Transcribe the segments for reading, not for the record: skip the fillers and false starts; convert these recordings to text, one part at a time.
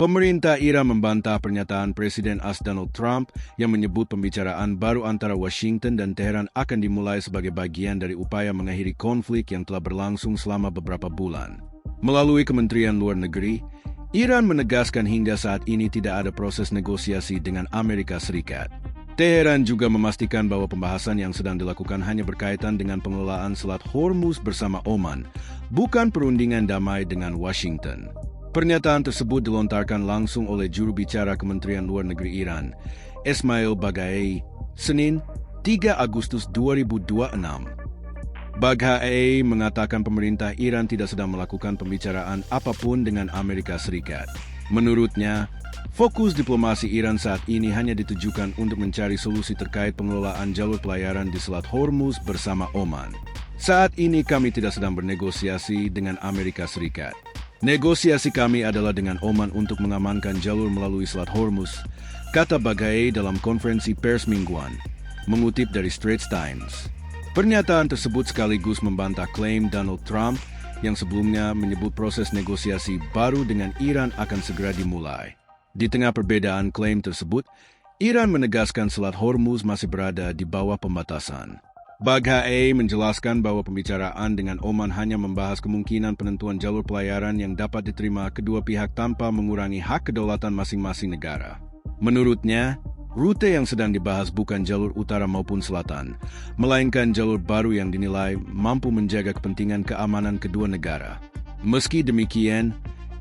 Pemerintah Iran membantah pernyataan Presiden AS Donald Trump yang menyebut pembicaraan baru antara Washington dan Teheran akan dimulai sebagai bagian dari upaya mengakhiri konflik yang telah berlangsung selama beberapa bulan. Melalui Kementerian Luar Negeri, Iran menegaskan hingga saat ini tidak ada proses negosiasi dengan Amerika Serikat. Teheran juga memastikan bahwa pembahasan yang sedang dilakukan hanya berkaitan dengan pengelolaan Selat Hormuz bersama Oman, bukan perundingan damai dengan Washington. Pernyataan tersebut dilontarkan langsung oleh juru bicara Kementerian Luar Negeri Iran, Esmail Baghai, Senin, 3 Agustus 2026. Baghai mengatakan pemerintah Iran tidak sedang melakukan pembicaraan apapun dengan Amerika Serikat. Menurutnya, fokus diplomasi Iran saat ini hanya ditujukan untuk mencari solusi terkait pengelolaan jalur pelayaran di Selat Hormuz bersama Oman. Saat ini kami tidak sedang bernegosiasi dengan Amerika Serikat. Negosiasi kami adalah dengan Oman untuk mengamankan jalur melalui Selat Hormuz, kata Baghai dalam konferensi pers mingguan, mengutip dari Straits Times. Pernyataan tersebut sekaligus membantah klaim Donald Trump yang sebelumnya menyebut proses negosiasi baru dengan Iran akan segera dimulai. Di tengah perbedaan klaim tersebut, Iran menegaskan Selat Hormuz masih berada di bawah pembatasan. Baghai menjelaskan bahwa pembicaraan dengan Oman hanya membahas kemungkinan penentuan jalur pelayaran yang dapat diterima kedua pihak tanpa mengurangi hak kedaulatan masing-masing negara. Menurutnya, rute yang sedang dibahas bukan jalur utara maupun selatan, melainkan jalur baru yang dinilai mampu menjaga kepentingan keamanan kedua negara. Meski demikian,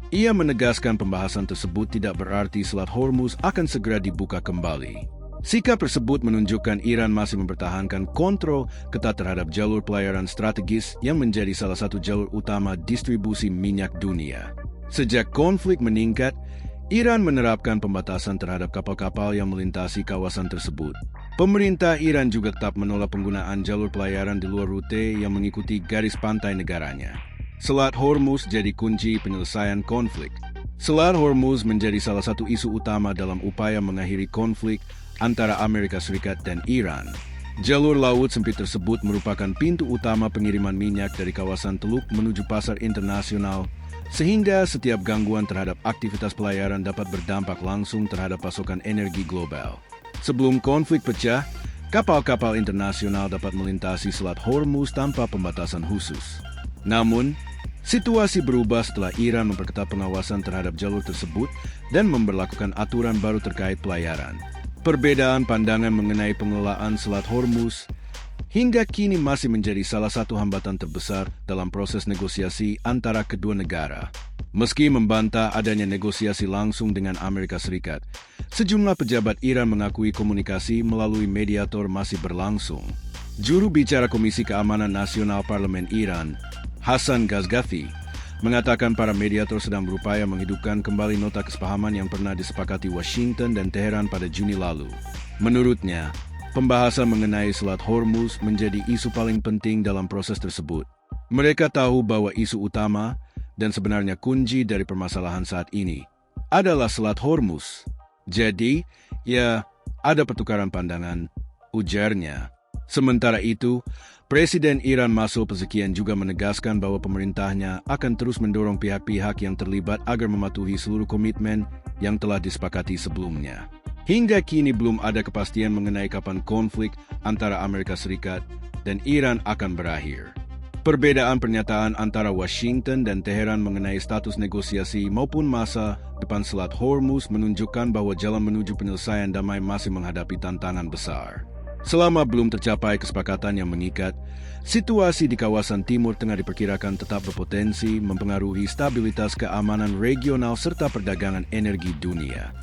ia menegaskan pembahasan tersebut tidak berarti Selat Hormuz akan segera dibuka kembali. Sikap tersebut menunjukkan Iran masih mempertahankan kontrol ketat terhadap jalur pelayaran strategis yang menjadi salah satu jalur utama distribusi minyak dunia. Sejak konflik meningkat, Iran menerapkan pembatasan terhadap kapal-kapal yang melintasi kawasan tersebut. Pemerintah Iran juga tetap menolak penggunaan jalur pelayaran di luar rute yang mengikuti garis pantai negaranya. Selat Hormuz jadi kunci penyelesaian konflik. Selat Hormuz menjadi salah satu isu utama dalam upaya mengakhiri konflik antara Amerika Serikat dan Iran. Jalur laut sempit tersebut merupakan pintu utama pengiriman minyak dari kawasan Teluk menuju pasar internasional, sehingga setiap gangguan terhadap aktivitas pelayaran dapat berdampak langsung terhadap pasokan energi global. Sebelum konflik pecah, kapal-kapal internasional dapat melintasi Selat Hormuz tanpa pembatasan khusus. Namun, situasi berubah setelah Iran memperketat pengawasan terhadap jalur tersebut dan memberlakukan aturan baru terkait pelayaran. Perbedaan pandangan mengenai pengelolaan Selat Hormuz hingga kini masih menjadi salah satu hambatan terbesar dalam proses negosiasi antara kedua negara. Meski membantah adanya negosiasi langsung dengan Amerika Serikat, sejumlah pejabat Iran mengakui komunikasi melalui mediator masih berlangsung. Juru bicara Komisi Keamanan Nasional Parlemen Iran, Hassan Ghazghafi, mengatakan para mediator sedang berupaya menghidupkan kembali nota kesepahaman yang pernah disepakati Washington dan Teheran pada Juni lalu. Menurutnya, pembahasan mengenai Selat Hormuz menjadi isu paling penting dalam proses tersebut. Mereka tahu bahwa isu utama dan sebenarnya kunci dari permasalahan saat ini adalah Selat Hormuz. Jadi, ya, ada pertukaran pandangan, ujarnya. Sementara itu, Presiden Iran Masud Pezeshkian juga menegaskan bahwa pemerintahnya akan terus mendorong pihak-pihak yang terlibat agar mematuhi seluruh komitmen yang telah disepakati sebelumnya. Hingga kini belum ada kepastian mengenai kapan konflik antara Amerika Serikat dan Iran akan berakhir. Perbedaan pernyataan antara Washington dan Teheran mengenai status negosiasi maupun masa depan Selat Hormuz menunjukkan bahwa jalan menuju penyelesaian damai masih menghadapi tantangan besar. Selama belum tercapai kesepakatan yang mengikat, situasi di kawasan Timur Tengah diperkirakan tetap berpotensi mempengaruhi stabilitas keamanan regional serta perdagangan energi dunia.